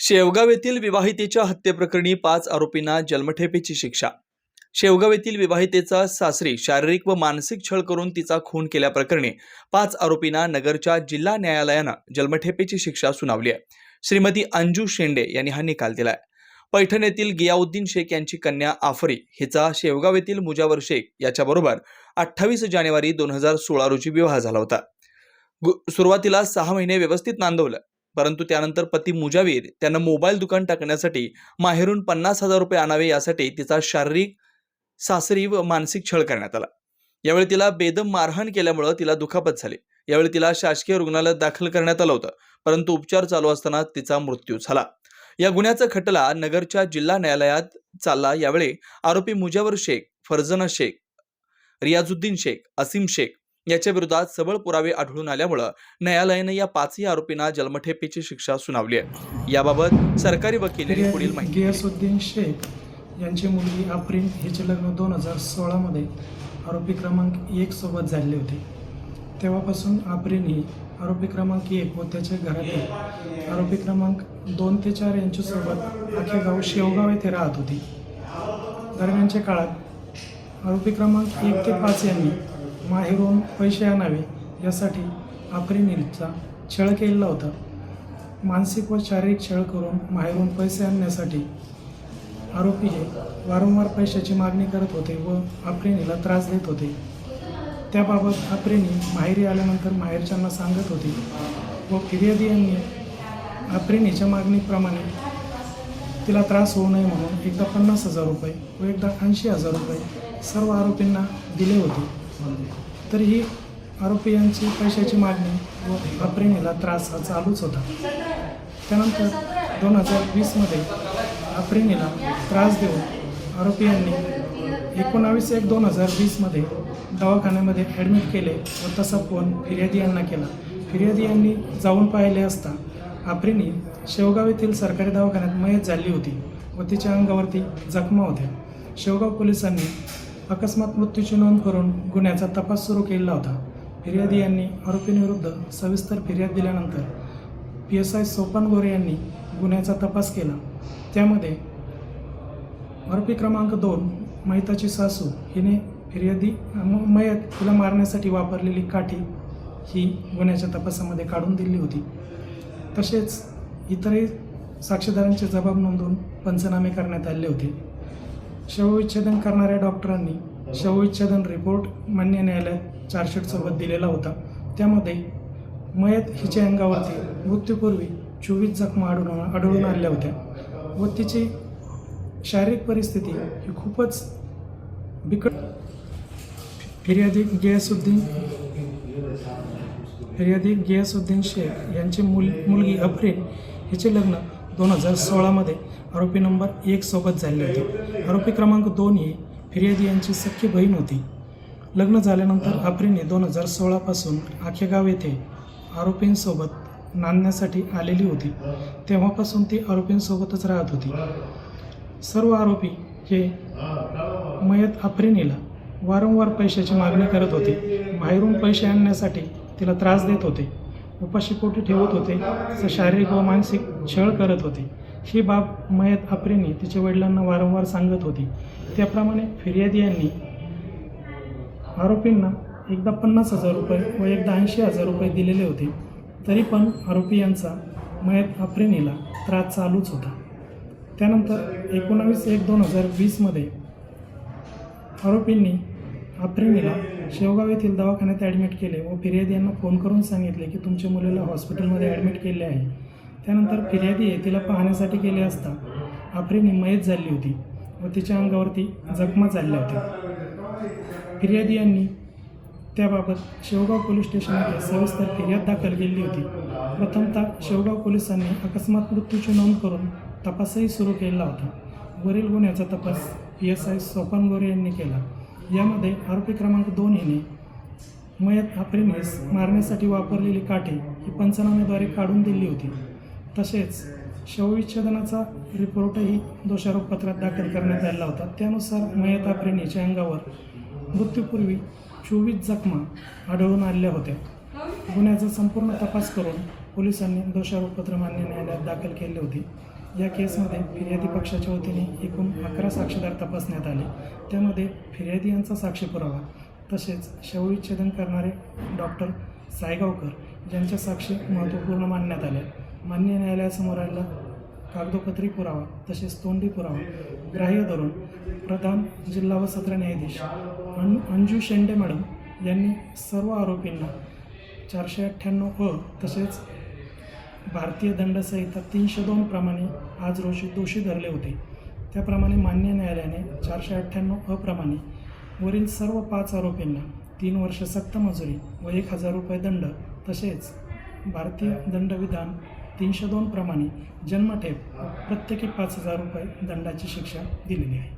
शेवगाव येथील विवाहितेच्या हत्येप्रकरणी 5 आरोपींना जन्मठेपेची शिक्षा। शेवगाव येथील विवाहितेचा सासरी शारीरिक व मानसिक छळ करून तिचा खून केल्याप्रकरणी 5 आरोपींना नगरच्या जिल्हा न्यायालयानं जन्मठेपेची शिक्षा सुनावली आहे। श्रीमती अंजू शेंडे यांनी हा निकाल दिलाय। पैठण येथील गियाउद्दीन शेख यांची कन्या आफरी हिचा शेवगाव येथील मुजावर शेख याच्याबरोबर 28 जानेवारी 2016 रोजी विवाह झाला होता। सुरुवातीला 6 महिने व्यवस्थित नांदवलं, परंतु त्यानंतर पती मुजावीर त्यांना मोबाईल दुकान टाकण्यासाठी माहेरून 50,000 रुपये आणावे यासाठी तिचा शारीरिक सासरी व मानसिक छळ करण्यात आला। यावेळी तिला बेदम मारहाण केल्यामुळे तिला दुखापत झाली। यावेळी तिला शासकीय रुग्णालयात दाखल करण्यात आलं होतं, परंतु उपचार चालू असताना तिचा मृत्यू झाला। या गुन्ह्याचा खटला नगरच्या जिल्हा न्यायालयात चालला। यावेळी आरोपी मुजावर शेख, फरजाना शेख, रियाजुद्दीन शेख, असीम शेख याच्या विरोधात सबळ पुरावे आढळून आल्यामुळे न्यायालयाने या 5ही आरोपींना जन्मठेपेची शिक्षा सुनावली आहे। याबाबत सरकारी वकील पुढील माहिती। गियासुद्दीन शेख यांची मुलगी आफरीन हिचे लग्न 2016 मध्ये आरोपी क्रमांक 1 सोबत झाले होते। तेव्हापासून आफरीन ही आरोपी क्रमांक 1 व त्याच्या घरातील आरोपी क्रमांक 2 ते 4 यांच्यासोबत अख्खे गाव शेवगाव येथे राहत होती। दरम्यानच्या काळात आरोपी क्रमांक 1 ते 5 यांनी माहेरून पैसे आणावे यासाठी आफरीन हिचा छळ केलेला होता। मानसिक व शारीरिक छळ करून माहेरून पैसे आणण्यासाठी आरोपी हे वारंवार पैशाची मागणी करत होते व आफरीन हिला त्रास देत होते। त्याबाबत आफरीन ही माहेरी आल्यानंतर माहेरच्यांना सांगत होती व फिर्यादी यांनी आफरीन हिच्या मागणीप्रमाणे तिला त्रास होऊ नये म्हणून एकदा 50,000 रुपये व एकदा 80,000 रुपये सर्व आरोपींना दिले होते। तरीही आरोपी यांची पैशाची मागणी व आफरीन हिला त्रास हा चालूच होता। त्यानंतर 2020 मध्ये आफरीन हिला त्रास देऊन आरोपी यांनी 19/1/2020 मध्ये दवाखान्यामध्ये ॲडमिट केले व तसा फोन फिर्यादी यांना केला। फिर्यादी यांनी जाऊन पाहिले असता आफरीन ही शेवगाव येथील सरकारी दवाखान्यात मयत झाली होती व तिच्या अंगावरती जखमा होत्या। शेवगाव पोलिसांनी अकस्मात मृत्यूची नोंद करून गुन्ह्याचा तपास सुरू केला होता। फिर्यादी यांनी आरोपींविरुद्ध सविस्तर फिर्याद दिल्यानंतर PSI सोपान गोरे यांनी गुन्ह्याचा तपास केला। त्यामध्ये आरोपी क्रमांक 2 मयताची सासू हिने फिर्यादी मयत हिला मारण्यासाठी वापरलेली काठी ही गुन्ह्याच्या तपासामध्ये काढून दिली होती। तसेच इतरही साक्षीदारांचे जबाब नोंदवून पंचनामे करण्यात आले होते। शवविच्छेदन करणाऱ्या डॉक्टरांनी शवविच्छेदन रिपोर्ट मान्य न्यायालयात चार्जशीटसोबत दिलेला होता। त्यामध्ये मयत हिच्या अंगावरती मृत्यूपूर्वी 24 जखमा आढळून आल्या होत्या व तिची शारीरिक परिस्थिती ही खूपच बिकट। फिर्यादी गियासुद्दीन शेख यांची मुलगी आफरीन हिचे लग्न 2016 मध्ये आरोपी नंबर 1 सोबत झाले होते। आरोपी क्रमांक 2 ही फिर्यादी यांची सख्खी बहीण होती। लग्न झाल्यानंतर आफरीन 2016 पासून आखेगाव येथे आरोपींसोबत नांदण्यासाठी आलेली होती। तेव्हापासून ती आरोपींसोबतच राहत होती। सर्व आरोपी हे मयत आफरीन हिला वारंवार पैशाची मागणी करत होते। बाहेरून पैसे आणण्यासाठी तिला त्रास देत होते, उपाशीपोटी ठेवत होते, शारीरिक व मानसिक छळ करत होते। ही बाब मयत आफरीन तिच्या वडिलांना वारंवार सांगत होती। त्याप्रमाणे फिर्यादी यांनी आरोपींना एकदा 50,000 रुपये व एकदा 80,000 रुपये दिलेले होते। तरी पण आरोपी यांचा मयत आफरीन हिला त्रास चालूच होता। त्यानंतर 19/1/2020 मध्ये आरोपींनी आफरीन हिला शेवगाव येथील दवाखान्यात ॲडमिट केले व फिर्यादी यांना फोन करून सांगितले की तुमच्या मुलीला हॉस्पिटलमध्ये ॲडमिट केले आहे। त्यानंतर फिर्यादी तिला पाहण्यासाठी गेले असता आफरीन ही मयत झाली होती व तिच्या अंगावरती जखमा झाल्या होत्या। फिर्यादी यांनी त्याबाबत शेवगाव पोलीस स्टेशनमध्ये सविस्तर फिर्याद दाखल केली होती। प्रथमतः शेवगाव पोलिसांनी अकस्मात मृत्यूची नोंद करून तपासही सुरू केला होता। वरील गुन्ह्याचा तपास PSI सोपान गोरे यांनी केला। यामध्ये आरोपी क्रमांक 2 हिने मयत आफरीन मारण्यासाठी वापरलेली काठी ही पंचनामेद्वारे काढून दिली होती। तसेच शवविच्छेदनाचा रिपोर्टही दोषारोपपत्रात दाखल करण्यात आला होता। त्यानुसार मयत आफरीन हिच्या अंगावर मृत्यूपूर्वी 24 जखमा आढळून आल्या होत्या। गुन्ह्याचा संपूर्ण तपास करून पोलिसांनी दोषारोपपत्र मान्य न्यायालयात दाखल केले होते। या केसमध्ये फिर्यादी पक्षाच्या वतीने एकूण 11 साक्षीदार तपासण्यात आले. त्यामध्ये फिर्यादी यांचा साक्षी पुरावा तसेच शवविच्छेदन करणारे डॉक्टर सायगावकर यांच्या साक्षी महत्त्वपूर्ण मानण्यात आल्या. मान्य न्यायालयासमोर आलेला कागदोपत्री पुरावा तसेच तोंडी पुरावा ग्राह्य धरून प्रधान जिल्हा व सत्र न्यायाधीश अंजू शेंडे मॅडम यांनी सर्व आरोपींना 498 तसेच भारतीय दंडसंहिता 302 प्रमाणे आज रोजी दोषी धरले होते. त्याप्रमाणे मान्य न्यायालयाने 498 प्रमाणे वरील सर्व 5 आरोपींना 3 वर्ष सक्त मजुरी व 1000 रुपये दंड तसेच भारतीय दंडविधान 302 प्रमाणे जन्मठेप प्रत्येकी 5000 रुपये दंडाची शिक्षा दिलेली आहे.